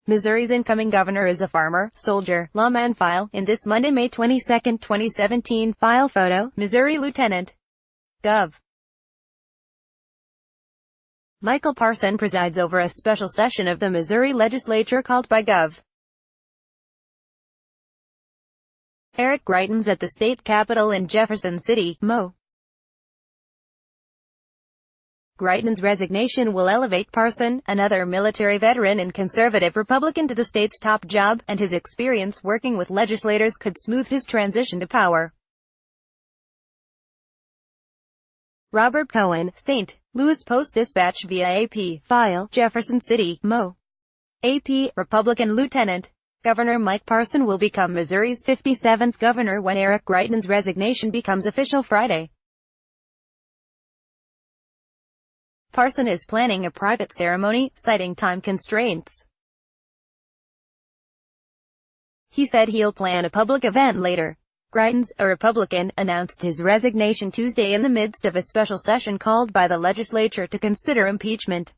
Missouri's incoming governor is a farmer, soldier, lawman. File, in this Monday, May 22, 2017, file photo, Missouri Lieutenant. Gov. Michael Parson presides over a special session of the Missouri legislature called by Gov. Eric Greitens at the state capitol in Jefferson City, Mo. Greitens' resignation will elevate Parson, another military veteran and conservative Republican, to the state's top job, and his experience working with legislators could smooth his transition to power. Robert Cohen, St. Louis Post-Dispatch via AP, file, Jefferson City, Mo. AP, Republican Lieutenant Governor Mike Parson will become Missouri's 57th governor when Eric Greitens' resignation becomes official Friday. Parson is planning a private ceremony, citing time constraints. He said he'll plan a public event later. Greitens, a Republican, announced his resignation Tuesday in the midst of a special session called by the legislature to consider impeachment.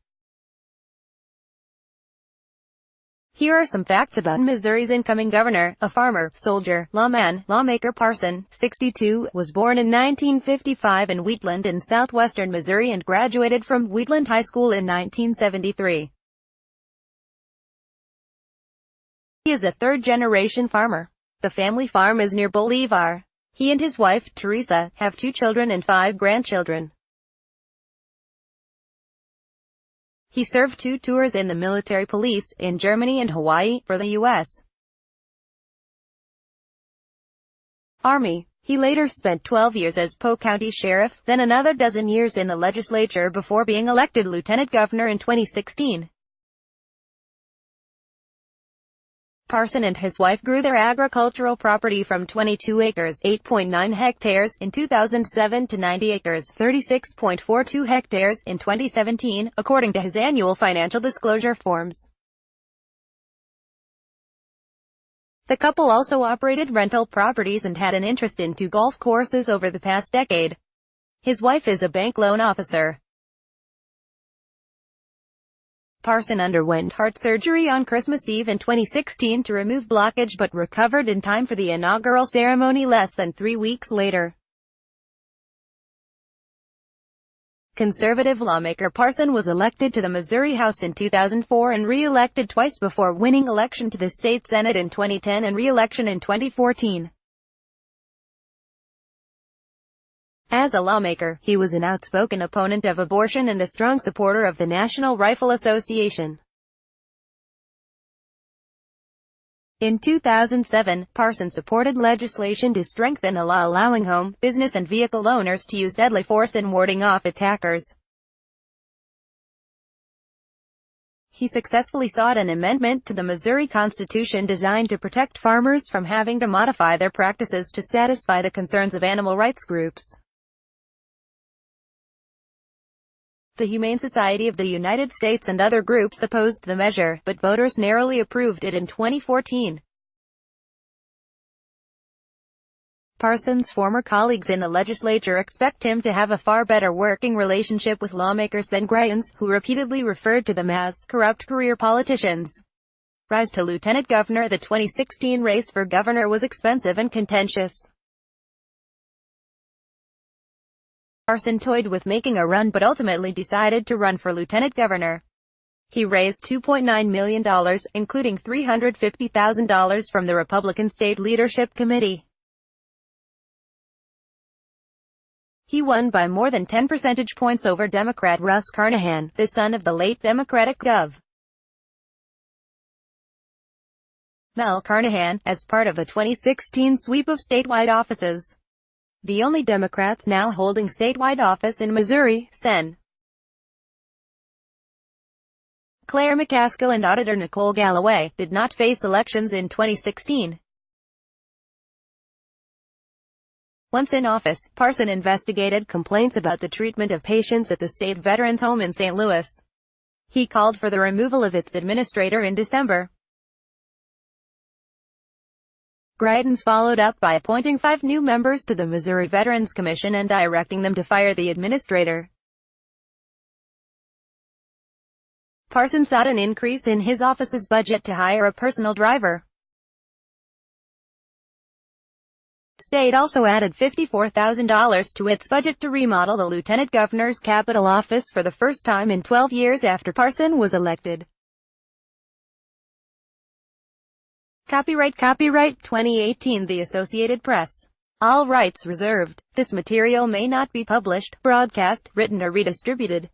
Here are some facts about Missouri's incoming governor. A farmer, soldier, lawman, lawmaker Parson, 62, was born in 1955 in Wheatland in southwestern Missouri and graduated from Wheatland High School in 1973. He is a third-generation farmer. The family farm is near Bolivar. He and his wife, Teresa, have 2 children and 5 grandchildren. He served 2 tours in the military police, in Germany and Hawaii, for the U.S. Army. He later spent 12 years as Polk County Sheriff, then another dozen years in the legislature before being elected lieutenant governor in 2016. Parson and his wife grew their agricultural property from 22 acres, 8.9 hectares, in 2007 to 90 acres, 36.42 hectares, in 2017, according to his annual financial disclosure forms. The couple also operated rental properties and had an interest in 2 golf courses over the past decade. His wife is a bank loan officer. Parson underwent heart surgery on Christmas Eve in 2016 to remove blockage but recovered in time for the inaugural ceremony less than 3 weeks later. Conservative lawmaker Parson was elected to the Missouri House in 2004 and re-elected twice before winning election to the state Senate in 2010 and re-election in 2014. As a lawmaker, he was an outspoken opponent of abortion and a strong supporter of the National Rifle Association. In 2007, Parson supported legislation to strengthen a law allowing home, business and vehicle owners to use deadly force in warding off attackers. He successfully sought an amendment to the Missouri Constitution designed to protect farmers from having to modify their practices to satisfy the concerns of animal rights groups. The Humane Society of the United States and other groups opposed the measure, but voters narrowly approved it in 2014. Parson's former colleagues in the legislature expect him to have a far better working relationship with lawmakers than Greitens, who repeatedly referred to them as corrupt career politicians. Rise to lieutenant governor. The 2016 race for governor was expensive and contentious. Parson toyed with making a run but ultimately decided to run for lieutenant governor. He raised $2.9 million, including $350,000 from the Republican State Leadership Committee. He won by more than 10 percentage points over Democrat Russ Carnahan, the son of the late Democratic Gov. Mel Carnahan, as part of a 2016 sweep of statewide offices. The only Democrats now holding statewide office in Missouri, Sen. Claire McCaskill and Auditor Nicole Galloway, did not face elections in 2016. Once in office, Parson investigated complaints about the treatment of patients at the state veterans home in St. Louis. He called for the removal of its administrator in December. Greitens followed up by appointing 5 new members to the Missouri Veterans Commission and directing them to fire the administrator. Parsons sought an increase in his office's budget to hire a personal driver. State also added $54,000 to its budget to remodel the Lieutenant Governor's Capitol office for the first time in 12 years after Parsons was elected. Copyright 2018 The Associated Press. All rights reserved. This material may not be published, broadcast, written or redistributed.